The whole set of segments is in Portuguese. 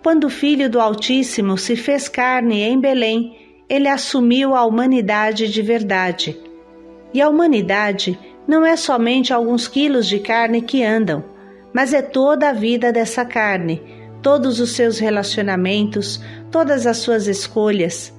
Quando o Filho do Altíssimo se fez carne em Belém, ele assumiu a humanidade de verdade. E a humanidade não é somente alguns quilos de carne que andam, mas é toda a vida dessa carne, todos os seus relacionamentos, todas as suas escolhas.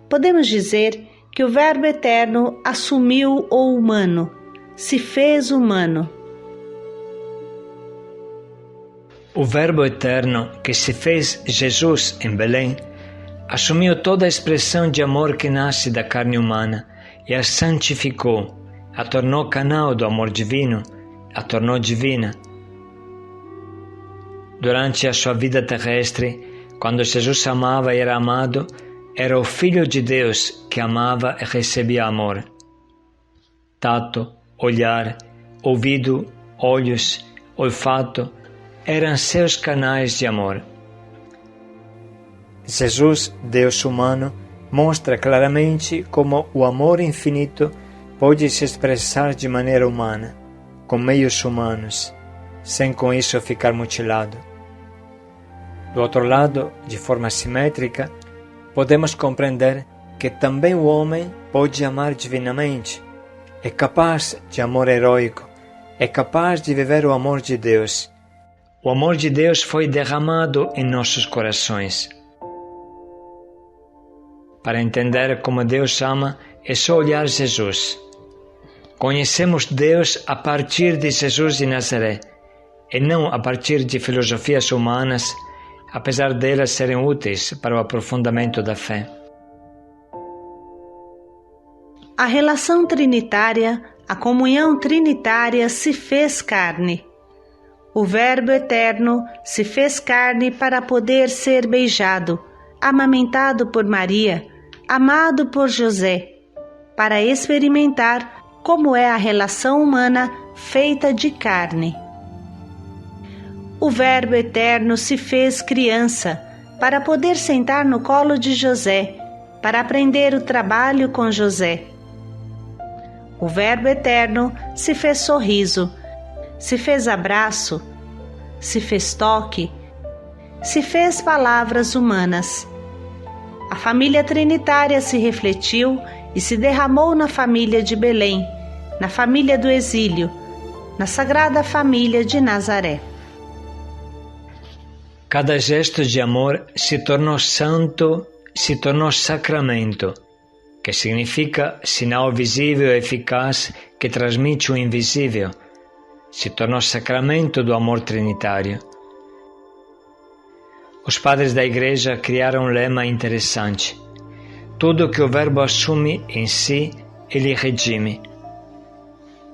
Podemos dizer que o Verbo Eterno assumiu o humano, se fez humano. O Verbo Eterno, que se fez Jesus em Belém, assumiu toda a expressão de amor que nasce da carne humana e a santificou, a tornou canal do amor divino, a tornou divina. Durante a sua vida terrestre, quando Jesus amava e era amado, era o Filho de Deus que amava e recebia amor. Tato, olhar, ouvido, olhos, olfato, eram seus canais de amor. Jesus, Deus humano, mostra claramente como o amor infinito pode se expressar de maneira humana, com meios humanos, sem com isso ficar mutilado. Do outro lado, de forma simétrica, podemos compreender que também o homem pode amar divinamente, é capaz de amor heróico, é capaz de viver o amor de Deus. O amor de Deus foi derramado em nossos corações. Para entender como Deus ama, é só olhar Jesus. Conhecemos Deus a partir de Jesus de Nazaré, e não a partir de filosofias humanas, apesar delas serem úteis para o aprofundamento da fé. A relação trinitária, a comunhão trinitária se fez carne. O Verbo Eterno se fez carne para poder ser beijado, amamentado por Maria, amado por José, para experimentar como é a relação humana feita de carne. O Verbo Eterno se fez criança para poder sentar no colo de José, para aprender o trabalho com José. O Verbo Eterno se fez sorriso, se fez abraço, se fez toque, se fez palavras humanas. A família trinitária se refletiu e se derramou na família de Belém, na família do exílio, na Sagrada Família de Nazaré. Cada gesto de amor se tornou santo, se tornou sacramento, que significa sinal visível e eficaz que transmite o invisível. Se tornou sacramento do amor trinitário. Os padres da Igreja criaram um lema interessante: tudo que o Verbo assume em si, ele redime.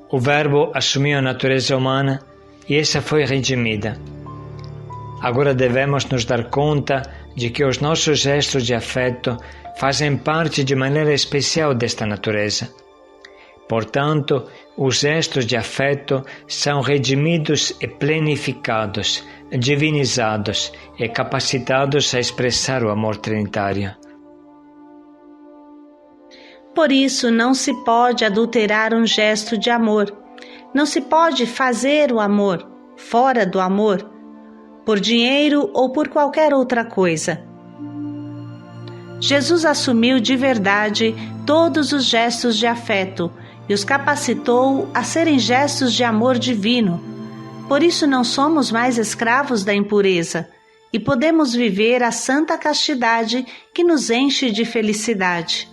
O Verbo assumiu a natureza humana e essa foi redimida. Agora devemos nos dar conta de que os nossos gestos de afeto fazem parte de maneira especial desta natureza. Portanto, os gestos de afeto são redimidos e plenificados, divinizados e capacitados a expressar o amor trinitário. Por isso, não se pode adulterar um gesto de amor. Não se pode fazer o amor fora do amor, por dinheiro ou por qualquer outra coisa. Jesus assumiu de verdade todos os gestos de afeto e os capacitou a serem gestos de amor divino. Por isso não somos mais escravos da impureza e podemos viver a santa castidade que nos enche de felicidade.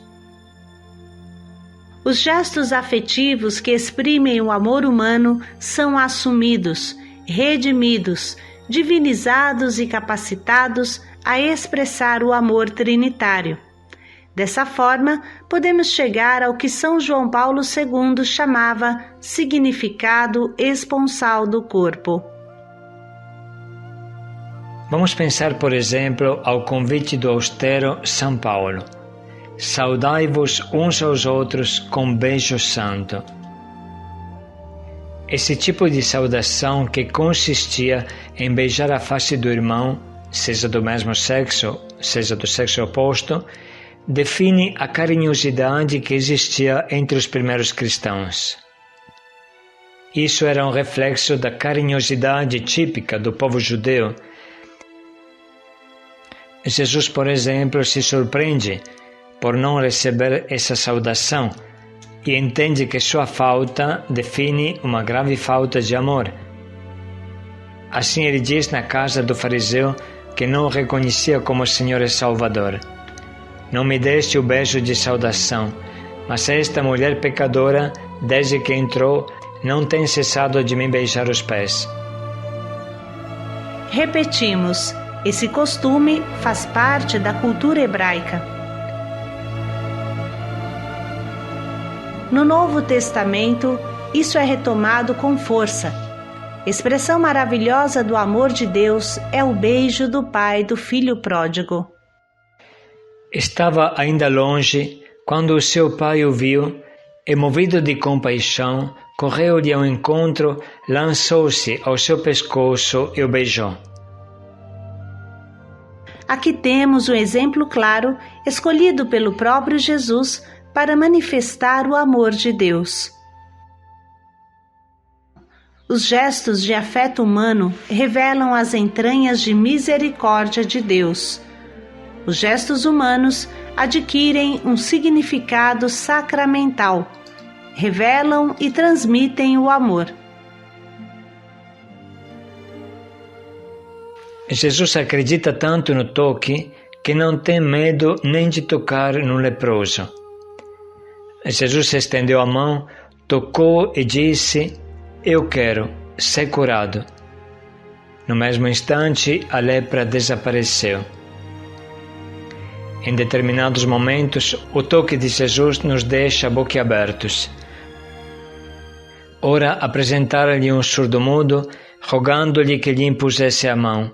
Os gestos afetivos que exprimem o amor humano são assumidos, redimidos, divinizados e capacitados a expressar o amor trinitário. Dessa forma, podemos chegar ao que São João Paulo II chamava significado esponsal do corpo. Vamos pensar, por exemplo, ao convite do austero São Paulo: saudai-vos uns aos outros com beijo santo. Esse tipo de saudação, que consistia em beijar a face do irmão, seja do mesmo sexo, seja do sexo oposto, define a carinhosidade que existia entre os primeiros cristãos. Isso era um reflexo da carinhosidade típica do povo judeu, Jesus, por exemplo, se surpreende por não receber essa saudação e entende que sua falta define uma grave falta de amor. Assim ele diz na casa do fariseu que não o reconhecia como Senhor e Salvador: não me deste o beijo de saudação, mas esta mulher pecadora, desde que entrou, não tem cessado de me beijar os pés. Repetimos, esse costume faz parte da cultura hebraica. No Novo Testamento, isso é retomado com força. Expressão maravilhosa do amor de Deus é o beijo do pai do filho pródigo. Estava ainda longe quando o seu pai o viu e, movido de compaixão, correu-lhe ao encontro, lançou-se ao seu pescoço e o beijou. Aqui temos um exemplo claro, escolhido pelo próprio Jesus para manifestar o amor de Deus. Os gestos de afeto humano revelam as entranhas de misericórdia de Deus. Os gestos humanos adquirem um significado sacramental, revelam e transmitem o amor. Jesus acredita tanto no toque que não tem medo nem de tocar no leproso. Jesus estendeu a mão, tocou e disse: eu quero ser curado. No mesmo instante, a lepra desapareceu. Em determinados momentos, o toque de Jesus nos deixa boquiabertos. Ora, apresentaram-lhe um surdo-mudo, rogando-lhe que lhe impusesse a mão.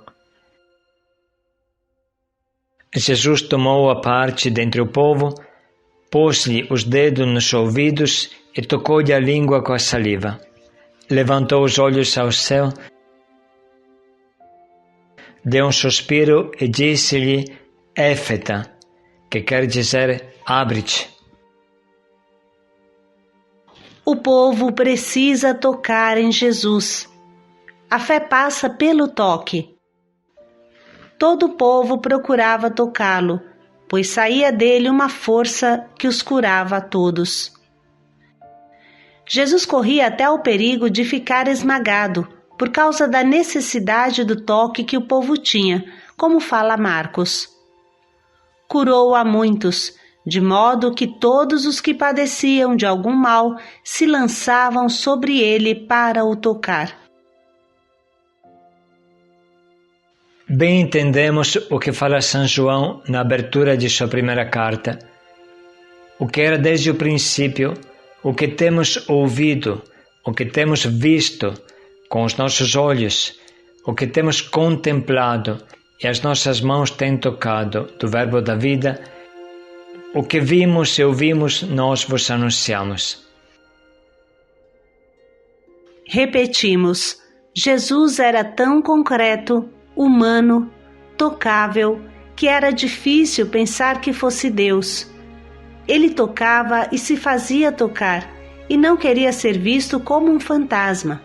Jesus tomou a parte dentre o povo, pôs-lhe os dedos nos ouvidos e tocou-lhe a língua com a saliva. Levantou os olhos ao céu, deu um suspiro e disse-lhe: Éfeta, que quer dizer abre-te. O povo precisa tocar em Jesus. A fé passa pelo toque. Todo o povo procurava tocá-lo, pois saía dele uma força que os curava a todos. Jesus corria até o perigo de ficar esmagado, por causa da necessidade do toque que o povo tinha, como fala Marcos. Curou a muitos, de modo que todos os que padeciam de algum mal se lançavam sobre ele para o tocar. Bem entendemos o que fala São João na abertura de sua primeira carta. O que era desde o princípio, o que temos ouvido, o que temos visto com os nossos olhos, o que temos contemplado e as nossas mãos têm tocado do Verbo da vida, o que vimos e ouvimos, nós vos anunciamos. Repetimos, Jesus era tão concreto, humano, tocável, que era difícil pensar que fosse Deus. Ele tocava e se fazia tocar, e não queria ser visto como um fantasma.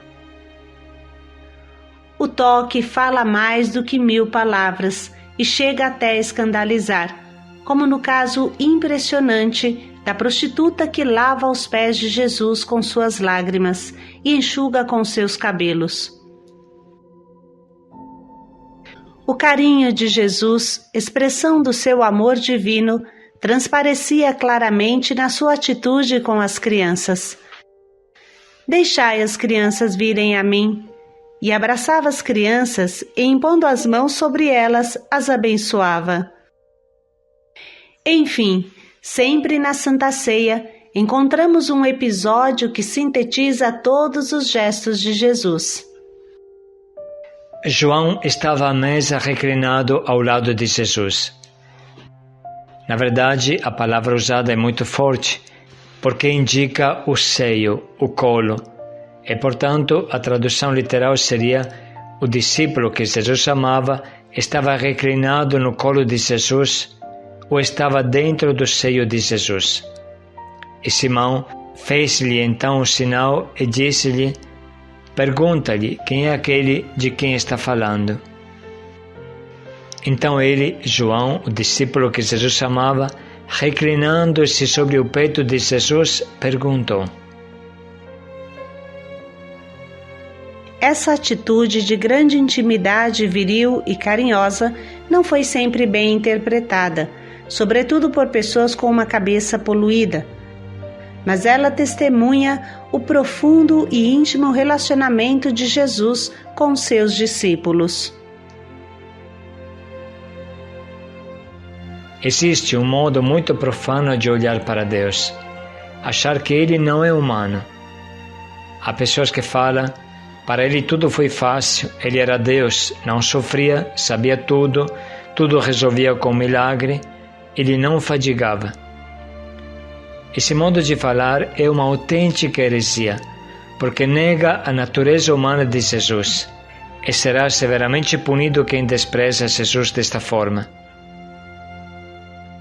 O toque fala mais do que 1000 palavras e chega até a escandalizar, como no caso impressionante da prostituta que lava os pés de Jesus com suas lágrimas e enxuga com seus cabelos. O carinho de Jesus, expressão do seu amor divino, transparecia claramente na sua atitude com as crianças. Deixai as crianças virem a mim, e abraçava as crianças e, impondo as mãos sobre elas, as abençoava. Enfim, sempre na Santa Ceia, encontramos um episódio que sintetiza todos os gestos de Jesus. João estava à mesa reclinado ao lado de Jesus. Na verdade, a palavra usada é muito forte, porque indica o seio, o colo, e, portanto, a tradução literal seria: o discípulo que Jesus amava estava reclinado no colo de Jesus ou estava dentro do seio de Jesus. E Simão fez-lhe então um sinal e disse-lhe: pergunta-lhe quem é aquele de quem está falando. Então ele, João, o discípulo que Jesus amava, reclinando-se sobre o peito de Jesus, perguntou: Essa atitude de grande intimidade viril e carinhosa não foi sempre bem interpretada, sobretudo por pessoas com uma cabeça poluída. Mas ela testemunha o profundo e íntimo relacionamento de Jesus com seus discípulos. Existe um modo muito profano de olhar para Deus, achar que Ele não é humano. Há pessoas que falam: para Ele tudo foi fácil, Ele era Deus, não sofria, sabia tudo, tudo resolvia com milagre, Ele não fadigava. Esse modo de falar é uma autêntica heresia, porque nega a natureza humana de Jesus, e será severamente punido quem despreza Jesus desta forma.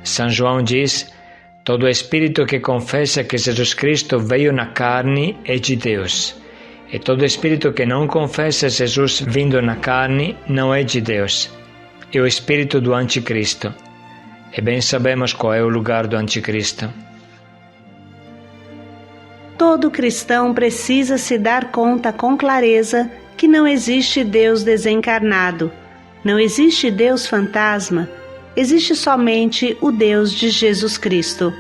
São João diz: todo espírito que confessa que Jesus Cristo veio na carne é de Deus, e todo espírito que não confessa Jesus vindo na carne não é de Deus. É o espírito do anticristo. E bem sabemos qual é o lugar do anticristo. Todo cristão precisa se dar conta com clareza que não existe Deus desencarnado, não existe Deus fantasma, existe somente o Deus de Jesus Cristo.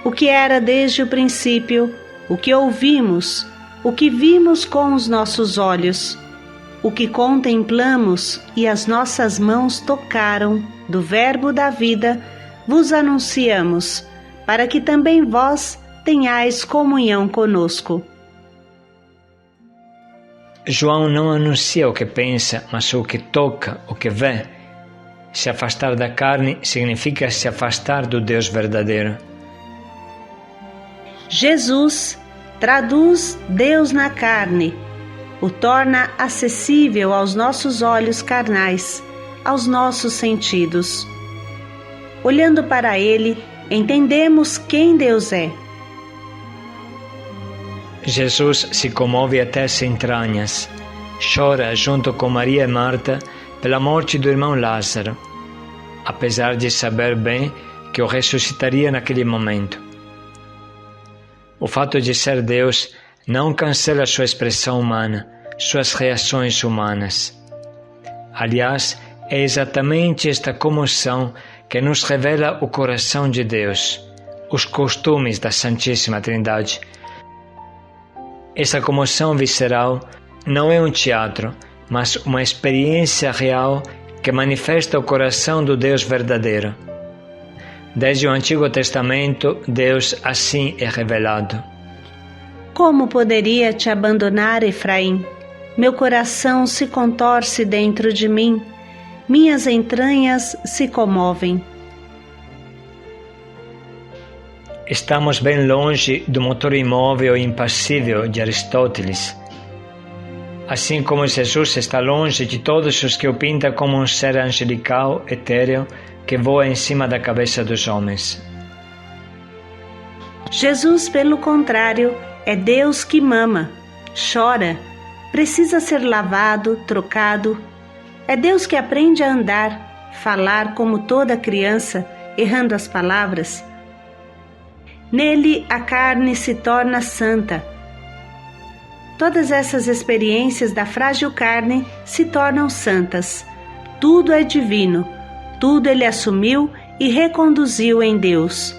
O que era desde o princípio, o que ouvimos, o que vimos com os nossos olhos, o que contemplamos e as nossas mãos tocaram do Verbo da vida, vos anunciamos, para que também vós tenhais comunhão conosco. João não anuncia o que pensa, mas o que toca, o que vê. Se afastar da carne significa se afastar do Deus verdadeiro. Jesus traduz Deus na carne, o torna acessível aos nossos olhos carnais, aos nossos sentidos. Olhando para Ele, entendemos quem Deus é. Jesus se comove até as entranhas, chora junto com Maria e Marta pela morte do irmão Lázaro, apesar de saber bem que o ressuscitaria naquele momento. O fato de ser Deus não cancela sua expressão humana, suas reações humanas. Aliás, é exatamente esta comoção que nos revela o coração de Deus, os costumes da Santíssima Trindade. Essa comoção visceral não é um teatro, mas uma experiência real que manifesta o coração do Deus verdadeiro. Desde o Antigo Testamento, Deus assim é revelado. Como poderia te abandonar, Efraim? Meu coração se contorce dentro de mim, minhas entranhas se comovem. Estamos bem longe do motor imóvel e impassível de Aristóteles. Assim como Jesus está longe de todos os que o pintam como um ser angelical, etéreo, que voa em cima da cabeça dos homens. Jesus, pelo contrário, é Deus que mama, chora, precisa ser lavado, trocado. É Deus que aprende a andar, falar como toda criança, errando as palavras. Nele a carne se torna santa. Todas essas experiências da frágil carne se tornam santas. Tudo é divino, tudo ele assumiu e reconduziu em Deus.